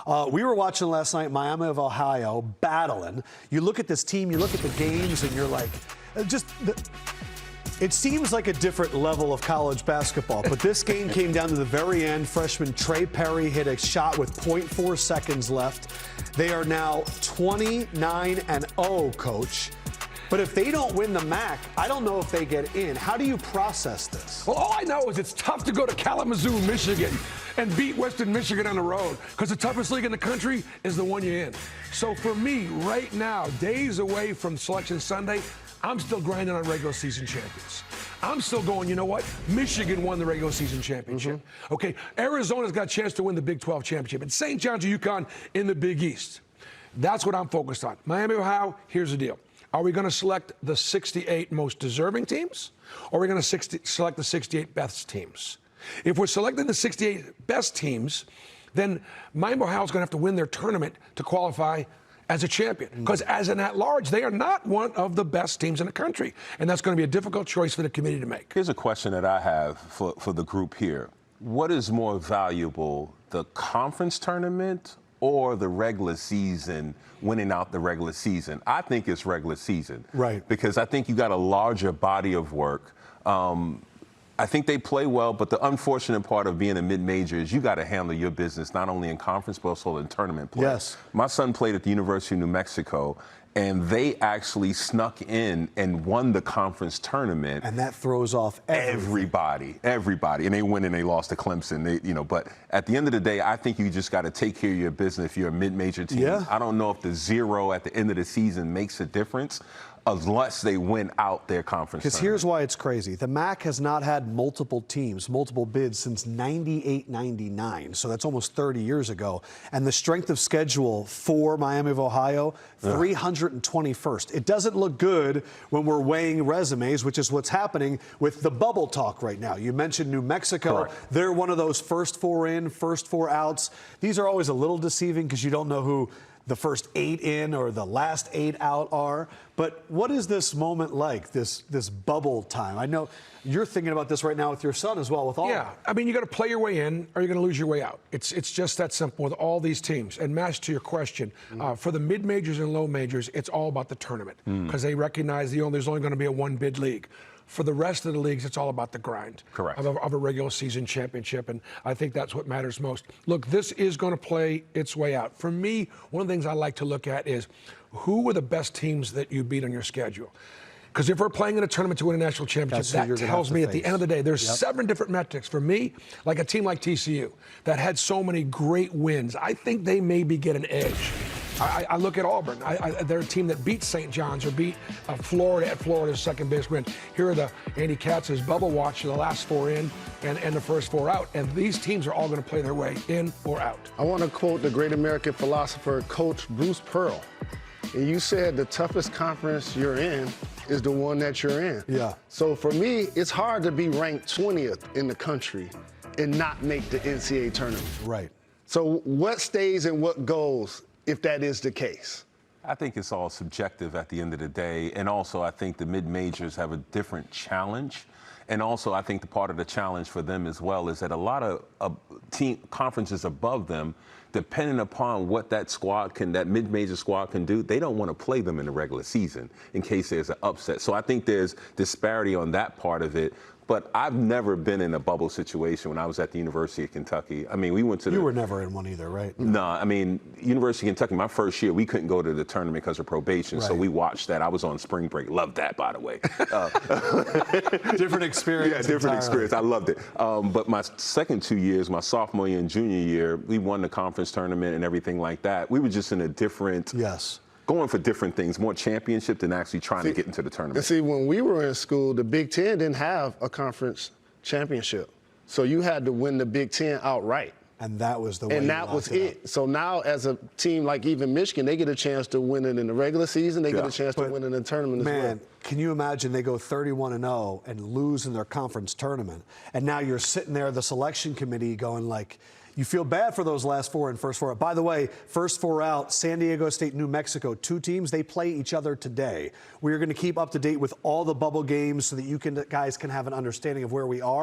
We were watching last night, Miami of Ohio, battling. You look at this team, you look at the games, and you're like, it seems like a different level of college basketball. But this game came down to the very end. Freshman Trey Perry hit a shot with 0.4 seconds left. They are now 29-0, Coach. But if they don't win the MAC, I don't know if they get in. How do you process this? Well, all I know is it's tough to go to Kalamazoo, Michigan, and beat Western Michigan on the road, because the toughest league in the country is the one you're in. So for me, right now, days away from Selection Sunday, I'm still grinding on regular season champions. I'm still going, you know what? Michigan won the regular season championship. Okay, Arizona's got a chance to win the Big 12 championship. And St. John's or UConn in the Big East. That's what I'm focused on. Miami, Ohio, here's the deal. Are we going to select the 68 most deserving teams, or are we going to select the 68 best teams? If we're selecting the 68 best teams, then Miami, Ohio is going to have to win their tournament to qualify as a champion. Because as an at-large, they are not one of the best teams in the country. And that's going to be a difficult choice for the committee to make. Here's a question that I have for the group here. What is more valuable, the conference tournament or the regular season, winning out the regular season? I think it's regular season. Right. Because I think you got a larger body of work. I think they play well, but the unfortunate part of being a mid-major is you got to handle your business not only in conference but also in tournament play. Yes. My son played at the University of New Mexico, and they actually snuck in and won the conference tournament. And that throws off everybody. And they win and they lost to Clemson. But at the end of the day, I think you just got to take care of your business if you're a mid-major team. Yeah. I don't know if the 0 at the end of the season makes a difference, unless they win out their conference. Because here's why it's crazy. The MAC has not had multiple teams, multiple bids since 98-99. So that's almost 30 years ago. And the strength of schedule for Miami of Ohio, 321st. It doesn't look good when we're weighing resumes, which is what's happening with the bubble talk right now. You mentioned New Mexico. Correct. They're one of those first 4 in, first 4 outs. These are always a little deceiving because you don't know who the first 8 in or the last 8 out are. But what is this moment like, this bubble time? I know you're thinking about this right now with your son as well, with all. Yeah, I mean, you got to play your way in or you're going to lose your way out. It's just that simple with all these teams. And Mash, to your question, for the mid-majors and low majors, it's all about the tournament because they recognize there's only going to be a 1-bid league. For the rest of the leagues, it's all about the grind of a regular season championship, and I think that's what matters most. Look, this is going to play its way out. For me, one of the things I like to look at is who were the best teams that you beat on your schedule. Because if we're playing in a tournament to win a national championship, that tells me at the end of the day, there's 7 different metrics. For me, like a team like TCU that had so many great wins, I think they maybe get an edge. I look at Auburn. They're a team that beat St. John's or beat Florida at Florida's second base win. Here are the Andy Katz's bubble watch, the last 4 in and the first 4 out. And these teams are all going to play their way in or out. I want to quote the great American philosopher, Coach Bruce Pearl. And you said the toughest conference you're in is the one that you're in. Yeah. So for me, it's hard to be ranked 20th in the country and not make the NCAA tournament. Right. So what stays and what goes if that is the case? I think it's all subjective at the end of the day. And also, I think the mid-majors have a different challenge. And also, I think the part of the challenge for them as well is that a lot of team conferences above them, depending upon what that mid-major squad can do, they don't want to play them in the regular season in case there's an upset. So I think there's disparity on that part of it. But I've never been in a bubble situation when I was at the University of Kentucky. I mean, we went to You were never in one either, right? No, I mean, University of Kentucky, my first year, we couldn't go to the tournament because of probation, so we watched that. I was on spring break. Loved that, by the way. Different experience. Yeah, different experience. I loved it. But my second 2 years, my sophomore year and junior year, we won the conference tournament and everything like that. We were just in a different... Yes. Going for different things, more championship than actually trying to get into the tournament. And see, when we were in school, the Big Ten didn't have a conference championship. So you had to win the Big Ten outright. And that was the way. And that was it. So now, as a team like even Michigan, they get a chance to win it in the regular season. They get a chance to win it in the tournament as well. Man, can you imagine they go 31-0 and lose in their conference tournament? And now you're sitting there, the selection committee, going like, you feel bad for those last 4 and first 4 out. By the way, first 4 out, San Diego State, New Mexico, 2 teams, they play each other today. We are going to keep up to date with all the bubble games so that you guys can have an understanding of where we are.